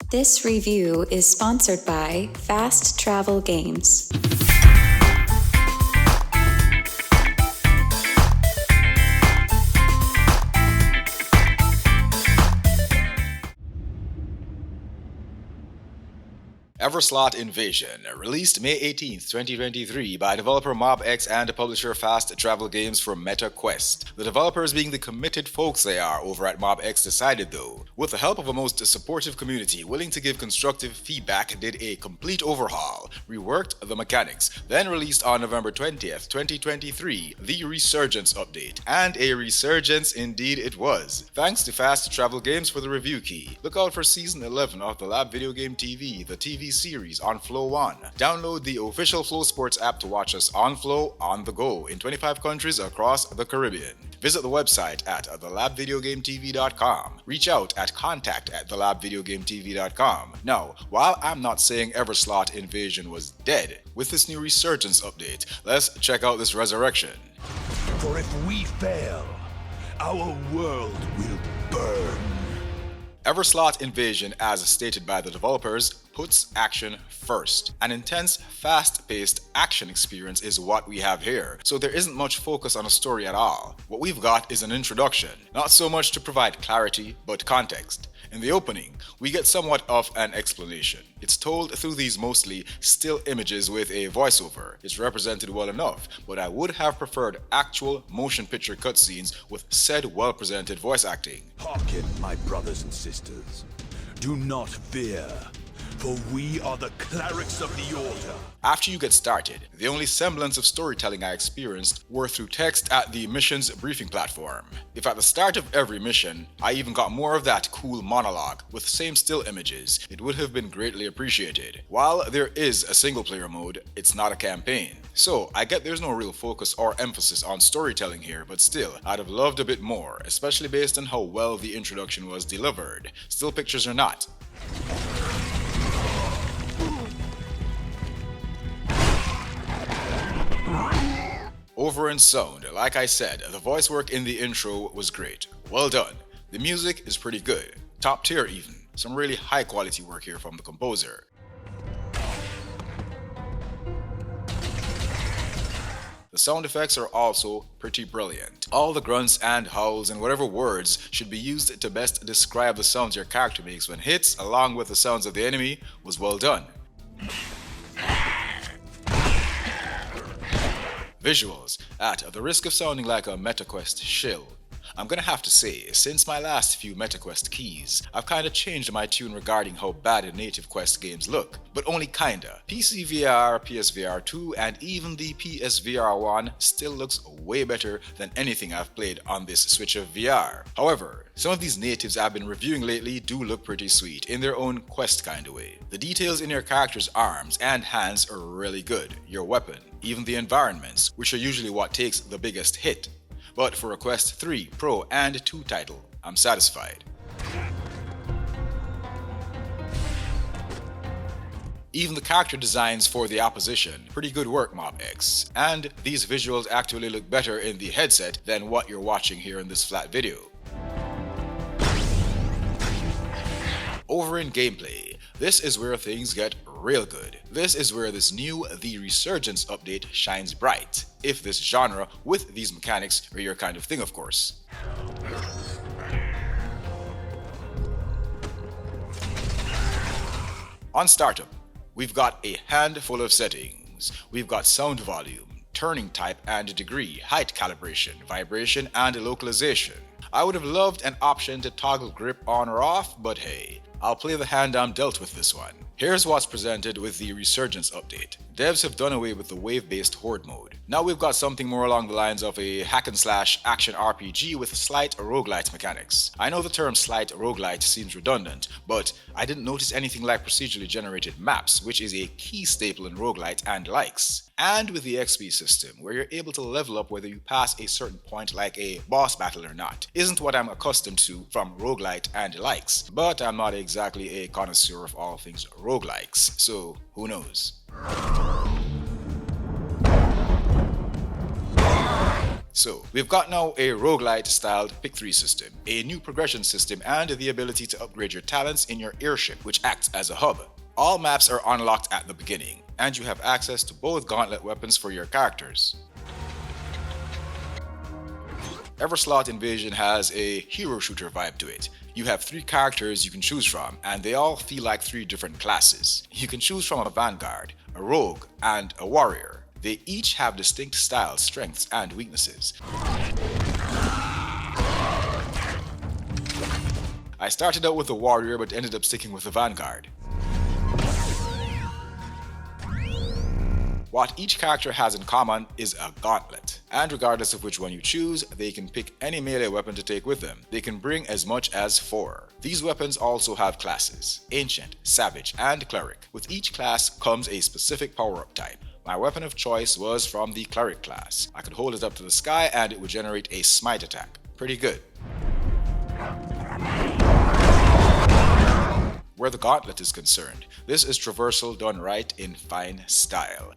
This review is sponsored by Fast Travel Games. Everslaught Invasion, released May 18th, 2023 by developer MobX and publisher Fast Travel Games for MetaQuest. The developers, being the committed folks they are over at MobX, decided though, with the help of a most supportive community willing to give constructive feedback, did a complete overhaul, reworked the mechanics, then released on November 20th, 2023, the Resurgence update. And a resurgence indeed it was. Thanks to Fast Travel Games for the review key. Look out for Season 11 of the Lab Video Game TV, the TV series on Flow One. Download the official Flow Sports app to watch us on Flow on the go in 25 countries across the Caribbean. Visit the website at thelabvideogametv.com. Reach out at contact@thelabvideogametv.com. Now, while I'm not saying Everslaught Invasion was dead, with this new Resurgence update, let's check out this resurrection. For if we fail, our world will burn. Everslaught Invasion, as stated by the developers, puts action first. An intense, fast-paced action experience is what we have here, so there isn't much focus on a story at all. What we've got is an introduction, not so much to provide clarity, but context. In the opening, we get somewhat of an explanation. It's told through these mostly still images with a voiceover. It's represented well enough, but I would have preferred actual motion picture cutscenes with said well-presented voice acting. Hearken, my brothers and sisters. Do not fear, for we are the clerics of the Order. After you get started, the only semblance of storytelling I experienced were through text at the mission's briefing platform. If at the start of every mission, I even got more of that cool monologue with same still images, it would have been greatly appreciated. While there is a single player mode, it's not a campaign. So, I get there's no real focus or emphasis on storytelling here, but still, I'd have loved a bit more, especially based on how well the introduction was delivered. Still pictures or not. Over in sound, like I said, the voice work in the intro was great. Well done. The music is pretty good. Top tier even. Some really high quality work here from the composer. The sound effects are also pretty brilliant. All the grunts and howls and whatever words should be used to best describe the sounds your character makes when hits, along with the sounds of the enemy, was well done. Visuals. At the risk of sounding like a MetaQuest shill, I'm gonna have to say, since my last few MetaQuest keys, I've kinda changed my tune regarding how bad native Quest games look, but only kinda. PC VR, PSVR 2, and even the PSVR 1 still looks way better than anything I've played on this switch of VR. However, some of these natives I've been reviewing lately do look pretty sweet in their own Quest kinda way. The details in your character's arms and hands are really good, your weapon, even the environments, which are usually what takes the biggest hit. But for a Quest 3 Pro and 2 title, I'm satisfied. Even the character designs for the opposition, pretty good work MobX. And these visuals actually look better in the headset than what you're watching here in this flat video. Over in gameplay, this is where things get real good. This is where this new The Resurgence update shines bright. If this genre with these mechanics are your kind of thing, of course. On startup, we've got a handful of settings. We've got sound volume, turning type and degree, height calibration, vibration, and localization. I would have loved an option to toggle grip on or off, but hey, I'll play the hand I'm dealt with this one. Here's what's presented with the Resurgence update. Devs have done away with the wave-based horde mode. Now we've got something more along the lines of a hack-and-slash action RPG with slight roguelite mechanics. I know the term slight roguelite seems redundant, but I didn't notice anything like procedurally generated maps, which is a key staple in roguelite and likes. And with the XP system, where you're able to level up whether you pass a certain point like a boss battle or not, isn't what I'm accustomed to from roguelite and likes. But I'm not exactly a connoisseur of all things roguelikes, so who knows? So, we've got now a roguelite-styled pick 3 system, a new progression system, and the ability to upgrade your talents in your airship, which acts as a hub. All maps are unlocked at the beginning, and you have access to both gauntlet weapons for your characters. Everslaught Invasion has a hero shooter vibe to it. You have 3 characters you can choose from, and they all feel like 3 different classes. You can choose from a vanguard, a rogue, and a warrior. They each have distinct styles, strengths, and weaknesses. I started out with a warrior but ended up sticking with a vanguard. What each character has in common is a gauntlet, and regardless of which one you choose, they can pick any melee weapon to take with them. They can bring as much as 4. These weapons also have classes: Ancient, Savage, and Cleric. With each class comes a specific power-up type. My weapon of choice was from the Cleric class. I could hold it up to the sky and it would generate a smite attack. Pretty good. Where the gauntlet is concerned, this is traversal done right in fine style.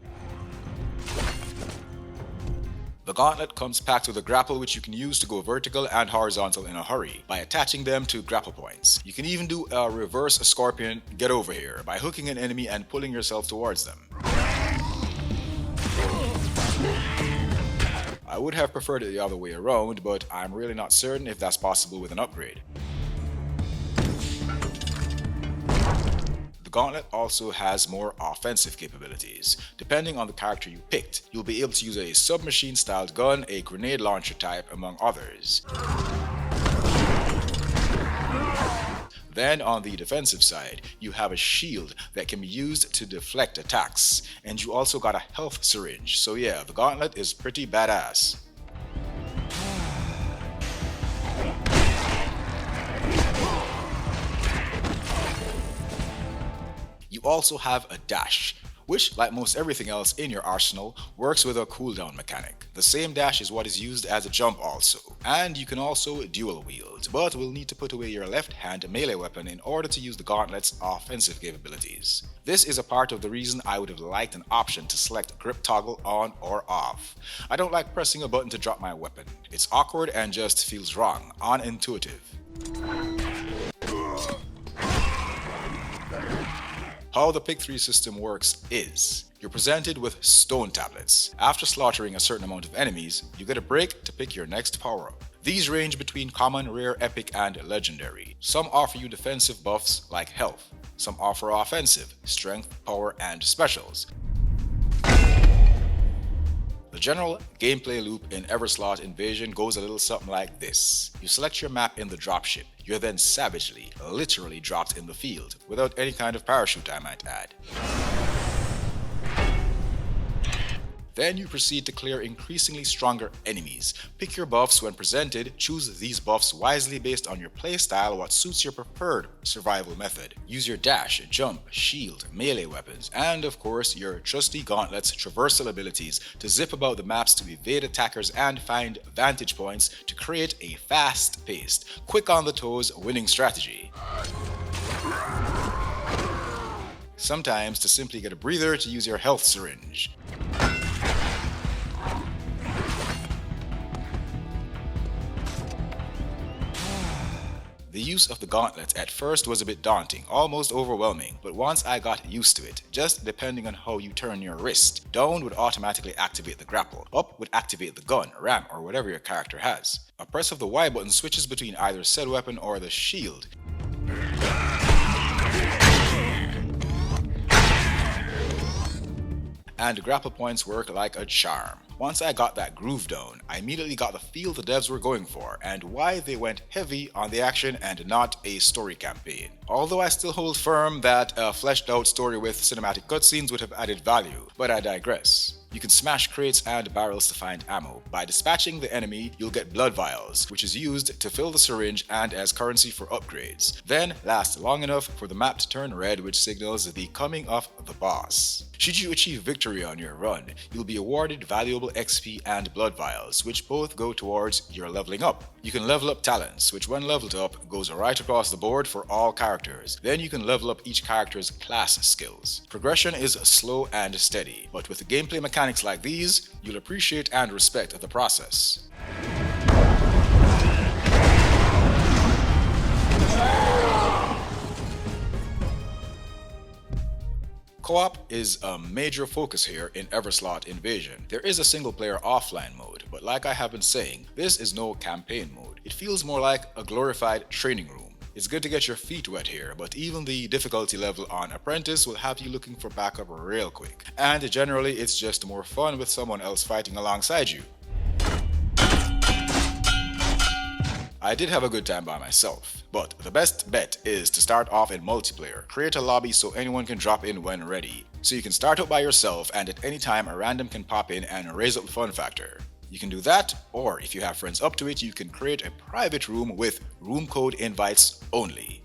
The gauntlet comes packed with a grapple which you can use to go vertical and horizontal in a hurry by attaching them to grapple points. You can even do a reverse scorpion get over here by hooking an enemy and pulling yourself towards them. I would have preferred it the other way around, but I'm really not certain if that's possible with an upgrade. The gauntlet also has more offensive capabilities. Depending on the character you picked, you'll be able to use a submachine styled gun, a grenade launcher type, among others. Then on the defensive side, you have a shield that can be used to deflect attacks, and you also got a health syringe, so yeah, the gauntlet is pretty badass. You also have a dash, which, like most everything else in your arsenal, works with a cooldown mechanic. The same dash is what is used as a jump also, and you can also dual wield, but will need to put away your left hand melee weapon in order to use the gauntlet's offensive capabilities. This is a part of the reason I would have liked an option to select grip toggle on or off. I don't like pressing a button to drop my weapon. It's awkward and just feels wrong, unintuitive. How the pick 3 system works is, you're presented with stone tablets. After slaughtering a certain amount of enemies, you get a break to pick your next power-up. These range between common, rare, epic, and legendary. Some offer you defensive buffs like health. Some offer offensive, strength, power, and specials. The general gameplay loop in Everslaught Invasion goes a little something like this. You select your map in the dropship. You're then savagely, literally dropped in the field, without any kind of parachute, I might add. Then you proceed to clear increasingly stronger enemies. Pick your buffs when presented, choose these buffs wisely based on your playstyle, what suits your preferred survival method. Use your dash, jump, shield, melee weapons, and of course your trusty gauntlet's traversal abilities to zip about the maps to evade attackers and find vantage points to create a fast-paced, quick on the toes winning strategy. Sometimes to simply get a breather to use your health syringe. The use of the gauntlet at first was a bit daunting, almost overwhelming, but once I got used to it, just depending on how you turn your wrist, down would automatically activate the grapple, up would activate the gun, ram, or whatever your character has. A press of the Y button switches between either said weapon or the shield. And grapple points work like a charm. Once I got that groove down, I immediately got the feel the devs were going for and why they went heavy on the action and not a story campaign. Although I still hold firm that a fleshed out story with cinematic cutscenes would have added value, but I digress. You can smash crates and barrels to find ammo. By dispatching the enemy, you'll get blood vials, which is used to fill the syringe and as currency for upgrades. Then last long enough for the map to turn red, which signals the coming of the boss. Should you achieve victory on your run, you'll be awarded valuable XP and blood vials, which both go towards your leveling up. You can level up talents, which when leveled up goes right across the board for all characters. Then you can level up each character's class skills. Progression is slow and steady, but with gameplay mechanics like these, you'll appreciate and respect the process. Co-op is a major focus here in Everslaught Invasion. There is a single-player offline mode, but like I have been saying, this is no campaign mode. It feels more like a glorified training room. It's good to get your feet wet here, but even the difficulty level on Apprentice will have you looking for backup real quick. And generally, it's just more fun with someone else fighting alongside you. I did have a good time by myself, but the best bet is to start off in multiplayer. Create a lobby so anyone can drop in when ready. So you can start out by yourself and at any time a random can pop in and raise up the fun factor. You can do that, or if you have friends up to it, you can create a private room with room code invites only.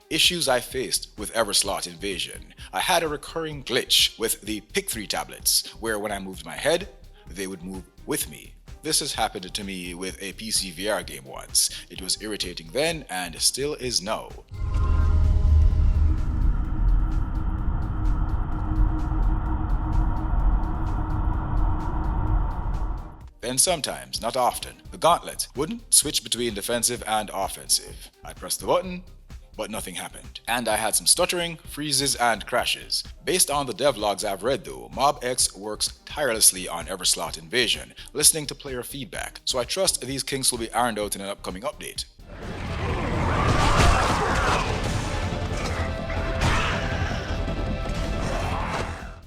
Issues I faced with Everslaught Invasion. I had a recurring glitch with the Pick 3 tablets, where when I moved my head, they would move with me. This has happened to me with a PC VR game once. It was irritating then and still is now. Then sometimes, not often, the gauntlet wouldn't switch between defensive and offensive. I'd press the button, but nothing happened. And I had some stuttering, freezes, and crashes. Based on the devlogs I've read though, MobX works tirelessly on Everslaught Invasion, listening to player feedback, so I trust these kinks will be ironed out in an upcoming update.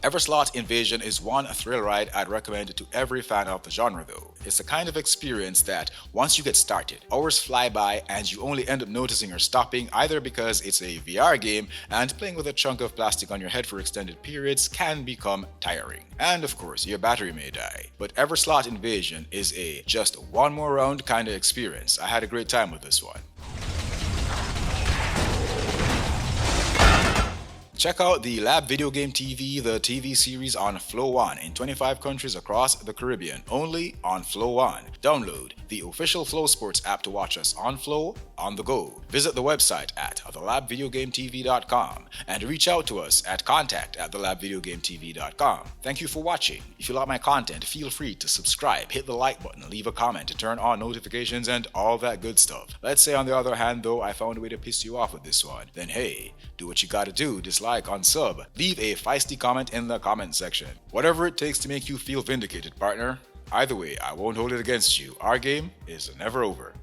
Everslaught Invasion is one thrill ride I'd recommend to every fan of the genre though. It's the kind of experience that, once you get started, hours fly by and you only end up noticing or stopping either because it's a VR game and playing with a chunk of plastic on your head for extended periods can become tiring. And of course, your battery may die. But Everslaught Invasion is a just one more round kind of experience. I had a great time with this one. Check out the Lab Video Game TV, the TV series on Flow One in 25 countries across the Caribbean, only on Flow One. Download the official Flow Sports app to watch us on Flow, on the go. Visit the website at thelabvideogametv.com and reach out to us at contact@thelabvideogametv.com. Thank you for watching. If you like my content, feel free to subscribe, hit the like button, leave a comment to turn on notifications and all that good stuff. Let's say on the other hand though, I found a way to piss you off with this one. Then hey, do what you gotta do, dislike, unsub, leave a feisty comment in the comment section. Whatever it takes to make you feel vindicated, partner. Either way, I won't hold it against you. Our game is never over.